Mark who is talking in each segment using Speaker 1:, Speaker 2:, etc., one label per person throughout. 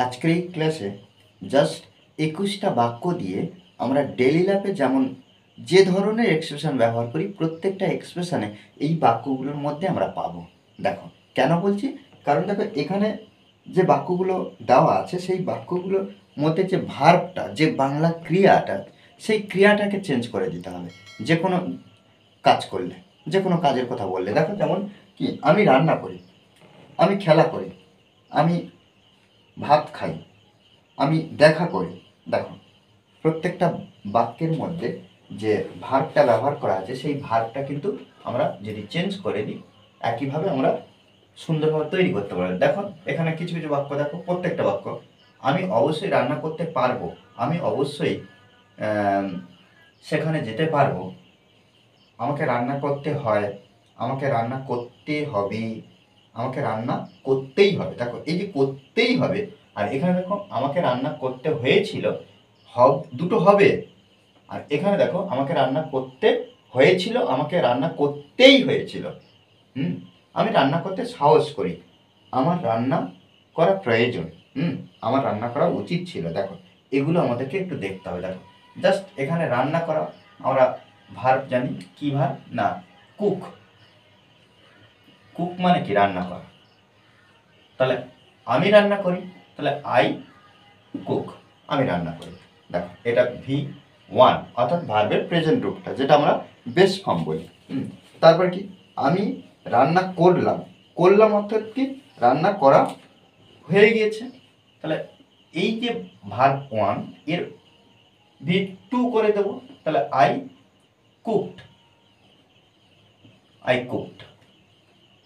Speaker 1: আজকের এই ক্লাসে জাস্ট 21টা বাক্য দিয়ে আমরা ডেইলি লাইফে যেমন যে ধরনের এক্সপ্রেশন ব্যবহার করি প্রত্যেকটা এক্সপ্রেশনে এই বাক্যগুলোর মধ্যে আমরা পাবো। দেখো কেন বলছি, কারণ দেখো এখানে যে বাক্যগুলো দেওয়া আছে সেই বাক্যগুলোর মধ্যে যে ভার্বটা, যে বাংলা ক্রিয়াটা, সেই ক্রিয়াটাকে চেঞ্জ করে দিতে হবে যে কোনো কাজ করলে, যে কোনো কাজের কথা বললে। দেখো যেমন কি, আমি রান্না করি, আমি খেলা করি, আমি ভাত খাই, আমি দেখা করি। দেখো প্রত্যেকটা বাক্যের মধ্যে যে ভার্বটা ব্যবহার করা আছে সেই ভার্বটা কিন্তু আমরা যদি চেঞ্জ করে দিই একইভাবে আমরা সুন্দরভাবে তৈরি করতে পারবো। দেখো এখানে কিছু কিছু বাক্য দেখো, প্রত্যেকটা বাক্য আমি অবশ্যই রান্না করতে পারবো, আমি অবশ্যই সেখানে যেতে পারবো, আমাকে রান্না করতে হয়, আমাকে রান্না করতে হবে, আমাকে রান্না করতেই হবে। দেখো এই যে করতেই হবে, আর এখানে দেখো আমাকে রান্না করতে হয়েছিল, দুটো হবে। আর এখানে দেখো আমাকে রান্না করতে হয়েছিল, আমাকে রান্না করতেই হয়েছিল। আমি রান্না করতে সাহস করি, আমার রান্না করা প্রয়োজন, আমার রান্না করা উচিত ছিল। দেখো এগুলো আমাদেরকে একটু দেখতে হবে। দেখো জাস্ট এখানে রান্না করা আমরা ভার্ব জানি, কি ভার্ব না কুক। কুক মানে কি রান্না করা, তাহলে আমি রান্না করি, তাহলে আই কুক, আমি রান্না করি। দেখো এটা V1 অর্থাৎ ভার্বের প্রেজেন্ট রূপটা, যেটা আমরা বেস ফর্ম বলি। তারপর কি, আমি রান্না করলাম, করলাম অর্থাৎ কি রান্না করা হয়ে গিয়েছে। তাহলে এই যে ভার্ব 1 এর V2 করে দেবো, তাহলে আই কুকড, আই কুকড,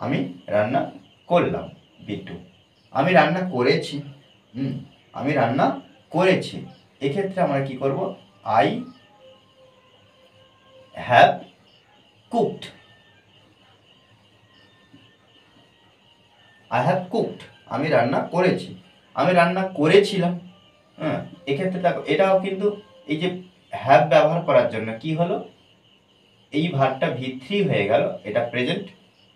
Speaker 1: আমি রান্না করলাম। V2 আমি রান্না করেছি, আমি রান্না করেছি, এক্ষেত্রে আমরা কি করব, I have cooked, I have cooked, আমি রান্না করেছি, আমি রান্না করেছিলাম। এক্ষেত্রে দেখো এটাও কিন্তু এই যে হ্যাভ ব্যবহার করার জন্য কি হলো, এই ভার্বটা V3 হয়ে গেল, এটা present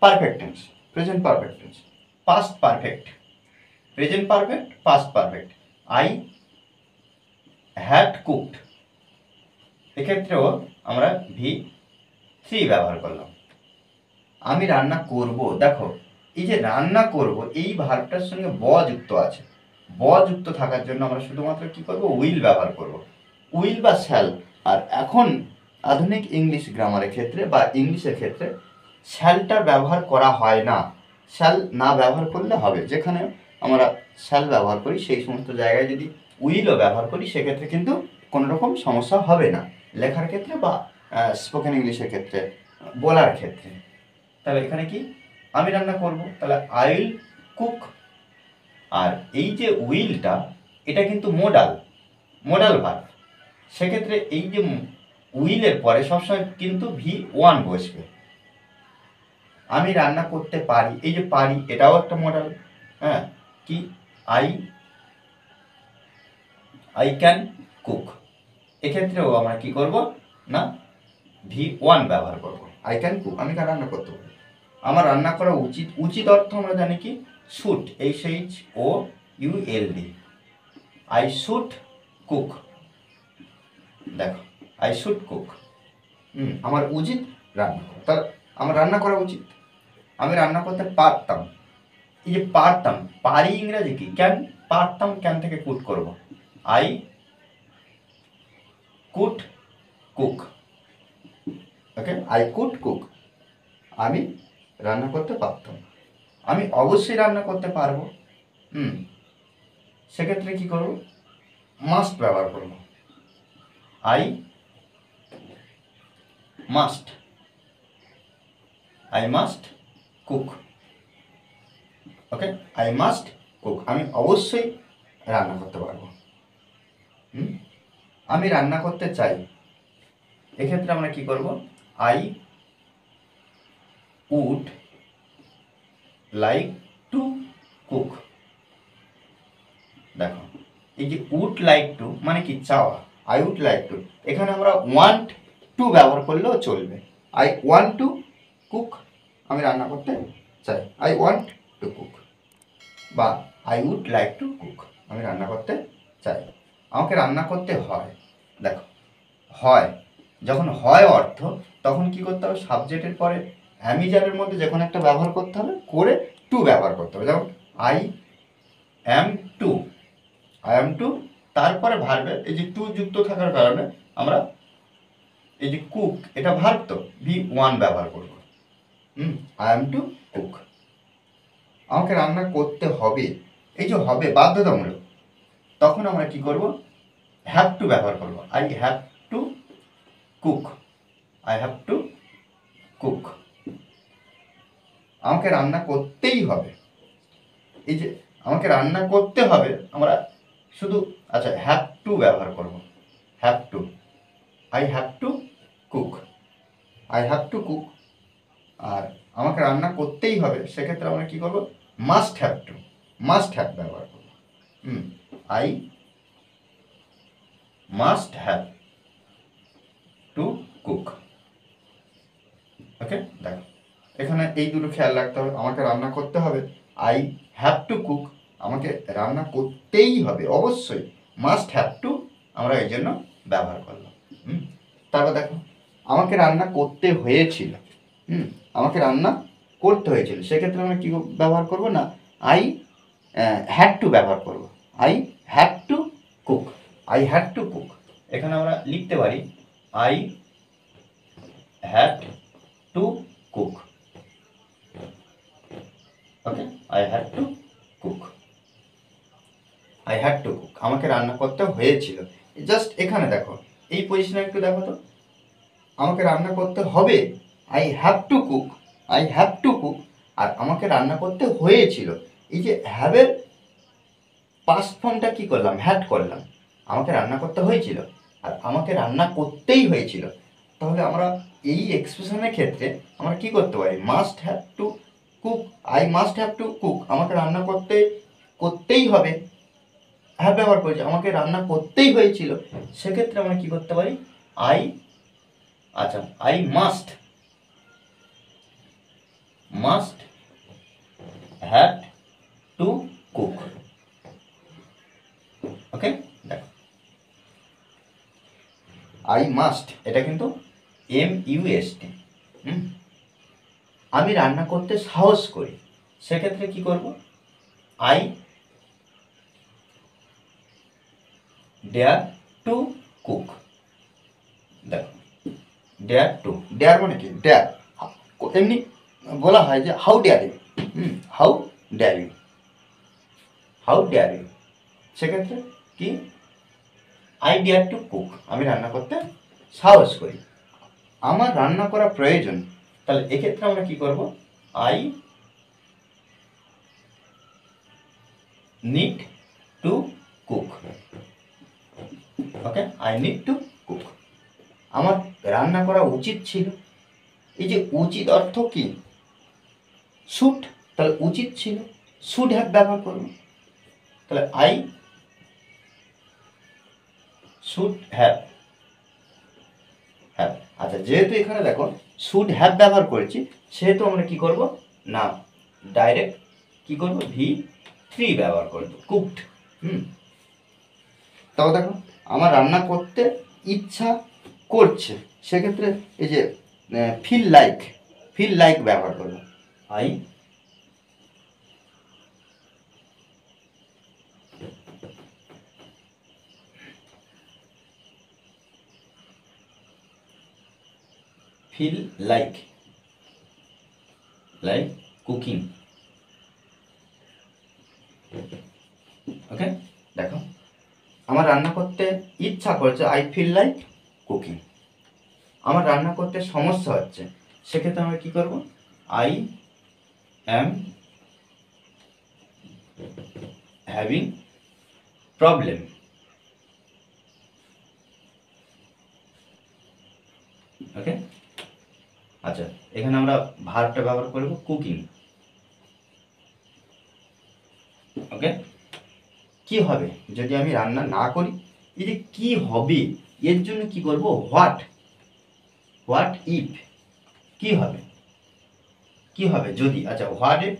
Speaker 1: perfect tense, present perfect tense, past perfect, present perfect, past perfect. I had cooked, এক্ষেত্রেও আমরা V3 ব্যবহার করলাম। আমি রান্না করব, দেখো এই যে রান্না করব এই ভার্বটার সঙ্গে ব যুক্ত আছে, ব যুক্ত থাকার জন্য আমরা শুধুমাত্র কি করব, উইল ব্যবহার করব, উইল বা শ্যাল। আর এখন আধুনিক ইংলিশ গ্রামারের ক্ষেত্রে বা ইংলিশের ক্ষেত্রে শ্যালটার ব্যবহার করা হয় না, শ্যাল না ব্যবহার করলে হবে। যেখানে আমরা শ্যাল ব্যবহার করি সেই সমস্ত জায়গায় যদি উইলও ব্যবহার করি সেক্ষেত্রে কিন্তু কোনো রকম সমস্যা হবে না লেখার ক্ষেত্রে বা স্পোকেন ইংলিশের ক্ষেত্রে, বলার ক্ষেত্রে। তাহলে এখানে কি, আমি রান্না করব, তাহলে আই উইল কুক। আর এই যে উইলটা, এটা কিন্তু মোডাল ভার্ব, সেক্ষেত্রে এই যে উইলের পরে সবসময় কিন্তু V1 বসবে। আমি রান্না করতে পারি, এই যে পারি এটাও একটা মডাল, কি আই ক্যান কুক, এক্ষেত্রেও আমরা কি করব না V1 ব্যবহার করব, আই ক্যান কুক, আমি রান্না করতে পারি, আমার রান্না করা উচিত। উচিত অর্থ আমরা জানি কি, should, SHOULD, I should cook. দেখো আই শুড কুক, আমার উচিত রান্না করা, তাহলে আমার রান্না করা উচিত, আমি রান্না করতে পারতাম। এই যে পারতাম, পারি ইংরাজি কি ক্যান, পারতাম ক্যান থেকে কুট করব, I could cook. Okay, I could cook, আমি রান্না করতে পারতাম, আমি অবশ্যই রান্না করতে পারবো। সেক্ষেত্রে কি করব, মাস্ট ব্যবহার করব, I must, I must cook. Okay, I must cook, আমি অবশ্যই রান্না করতে পারবো। আমি রান্না করতে চাই, এক্ষেত্রে আমরা কি করব, I would like to cook. দেখো এই যে উড লাইক টু মানে কি চাওয়া, আই উড লাইক টু, এখানে আমরা ওয়ান্ট টু ব্যবহার করলেও চলবে। আই ওয়ান্ট টু কুক, আমি রান্না করতে চাই, আই ওয়ান্ট টু কুক, বা I would like to cook, আমি রান্না করতে চাই, আমাকে রান্না করতে হয়। দেখো হয়, যখন হয় অর্থ তখন কি করতে হবে, সাবজেক্টের পরে অ্যামিজারের মধ্যে যে কোনো একটা ব্যবহার করতে হবে, করে টু ব্যবহার করতে হবে। যেমন I am to, I am to, তারপরে ভার্বে এই যে টু যুক্ত থাকার কারণে আমরা এই যে কুক, এটা ভার্ব তো বি ওয়ান ব্যবহার করব। I am to cook. আমাকে রান্না করতে হবে, এই যে হবে বাধ্যতামূলক, তখন আমরা কি করব, হ্যাভ টু ব্যবহার করব। I have to cook, I have to cook. আমাকে রান্না করতেই হবে, এই যে আমাকে রান্না করতে হবে, আমরা শুধু আচ্ছা হ্যাভ টু ব্যবহার করব। Have to, I have to cook, I have to cook. আর আমাকে রান্না করতেই হবে, সেক্ষেত্রে আমরা কি করব, must have to, must have ব্যবহার করব। I must have to cook. Okay, দেখো এখানে এই দুটো খেয়াল রাখতে হবে, আমাকে রান্না করতে হবে, আই হ্যাভ টু কুক, আমাকে রান্না করতেই হবে অবশ্যই, মাস্ট হ্যাভ টু আমরা এই জন্য ব্যবহার করলাম। তারপর দেখো আমাকে রান্না করতে হয়েছিল, আমাকে রান্না করতে হয়েছিল, সেক্ষেত্রে আমরা কী ব্যবহার করব না, আই হ্যাড টু ব্যবহার করব। I had to cook, I had to cook. এখানে আমরা লিখতে পারি I had to cook. Okay, I had to cook, I had to cook, আমাকে রান্না করতে হয়েছিল। জাস্ট এখানে দেখো এই পজিশনে একটু দেখো তো, আমাকে রান্না করতে হবে, I have to cook, I have to cook, আর আমাকে রান্না করতে হয়েছিল, এই যে হ্যাভের পাস্ট ফর্মটা কি করলাম, হ্যাড করলাম। আমাকে রান্না করতে হয়েছিল আর আমাকে রান্না করতেই হয়েছিল, তাহলে আমরা এই এক্সপ্রেশনের ক্ষেত্রে আমরা কি করতে পারি, must have to cook, I must have to cook, আমাকে রান্না করতেই হবে, হ্যাভ ব্যবহার করেছি, আমাকে রান্না করতেই হয়েছিল, সেক্ষেত্রে আমরা কি করতে পারি, আই আচ্ছা I must have to cook. Okay, দেখো আই মাস্ট, এটা কিন্তু MUST। আমি রান্না করতে সাহস করি, সেক্ষেত্রে কি করব, আই ডেয়ার টু কুক। দেখো ডেয়ার টু, ডেয়ার মানে কি, ডেয়ার এমনি বলা হয় যে how dare you, how dare you, how dare you, সেক্ষেত্রে কি, আই ডেয়ার টু কুক, আমি রান্না করতে সাহস করি, আমার রান্না করা প্রয়োজন, তাহলে এক্ষেত্রে আমরা কি করব, I need to cook. Okay, I need to cook, আমার রান্না করা উচিত ছিল, এই যে উচিত অর্থ কি, শুড, তাহলে উচিত ছিল, শুড হ্যাভ ব্যবহার করব, তাহলে আই শুড হ্যাভ, হ্যাভ। আচ্ছা যেহেতু এখানে দেখো শুড হ্যাভ ব্যবহার করেছি, সেহেতু আমরা কি করব না, ডাইরেক্ট কি করব, V3 ব্যবহার করব, কুকড। তাও দেখো আমার রান্না করতে ইচ্ছা করছে, সেক্ষেত্রে এই যে ফিল লাইক ব্যবহার করব, আই ফিল লাইক কুকিং। ওকে, দেখো আমার রান্না করতে ইচ্ছা করছে, আই ফিল লাইক কুকিং। আমার রান্না করতে সমস্যা হচ্ছে, সেক্ষেত্রে আমরা কি করব, আই অ্যাম হ্যাভিং প্রবলেম। ওকে, আচ্ছা এখানে আমরা ভার্বটা ব্যবহার করব কুকিং। ওকে, কি হবে যদি আমি রান্না না করি, এই যে কি হবে এর জন্য কি করব, হোয়াট ইফ, কি হবে যদি, আচ্ছা হোয়াট ইফ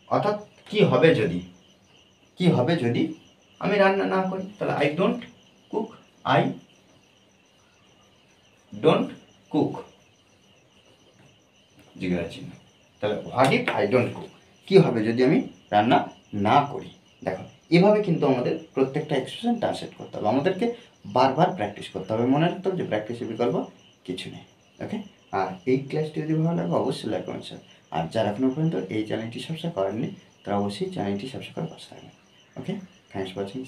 Speaker 1: অর্থাৎ কি হবে যদি, কি হবে যদি আমি রান্না না করি? তাহলে I don't cook, I don't cook, জিজ্ঞাসা চিহ্ন। তাহলে what if I don't cook, কী হবে যদি আমি রান্না না করি? দেখো এভাবে কিন্তু আমাদের প্রত্যেকটা এক্সপ্রেশন ট্রান্সলেট করতে হবে, আমাদেরকে বারবার প্র্যাকটিস করতে হবে। মনে রাখতে হবে যে প্র্যাকটিসের বিকল্প কিছু নেই। ওকে, আর এই ক্লাসটি যদি ভালো লাগে অবশ্যই লাইক কমেন্ট শেয়ার। আর যারা এখনও পর্যন্ত এই চ্যানেলটি সাবস্ক্রাইব করেননি তারা অবশ্যই চ্যানেলটি সাবস্ক্রাইব করে পাশে থাকবেন। ওকে, থ্যাংকস ফর ওয়াচিং।